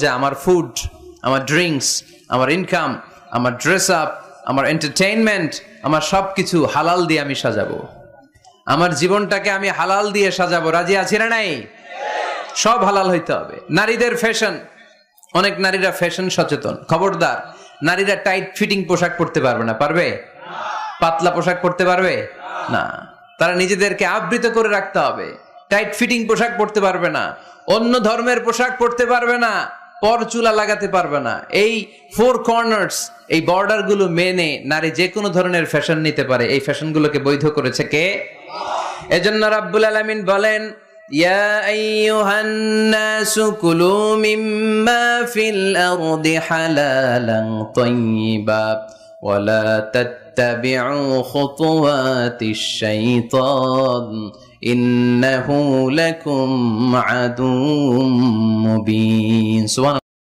যে আমার ফুড, আমার ড্রিঙ্কস, আমার ইনকাম, আমার ড্রেস আপ, আমার এন্টারটেইনমেন্ট, আমার সবকিছু হালাল দিয়ে আমি সাজাবো। আমার জীবনটাকে আমি হালাল দিয়ে সাজাবো। রাজি আছি না নাই? সব হালাল হইতে হবে। নারীদের ফ্যাশন, অনেক নারীরা ফ্যাশন সচেতন। খবরদার, নারীরা টাইট ফিটিং পোশাক পরতে পারবে না। পারবে? পাতলা পোশাক পরতে পারবে না। তারা নিজেদেরকে আবৃত করে রাখতে হবে। টাইট ফিটিং পোশাক পরতে পারবে না, অন্য ধর্মের পোশাক পরতে পারবে না, পরচুলা লাগাতে পারবে না। এই ফোর কর্নার্স, এই বর্ডার গুলো মেনে নারী যে কোনো ধরনের ফ্যাশন নিতে পারে। এই ফ্যাশন গুলোকে বৈধ করেছে কে? এজন্য রাব্বুল আলামিন বলেন, ইয়া আইয়ুহান নাসু কুলু মিম্মা ফিল আরদি হালালান তাইয়্যিবা ওয়া লা তাত্তাবিউ খুতুওয়াতিশ শাইতান ইন্নাহু লাকুম আদুউম মুবিন। সুবহানাল্লাহ।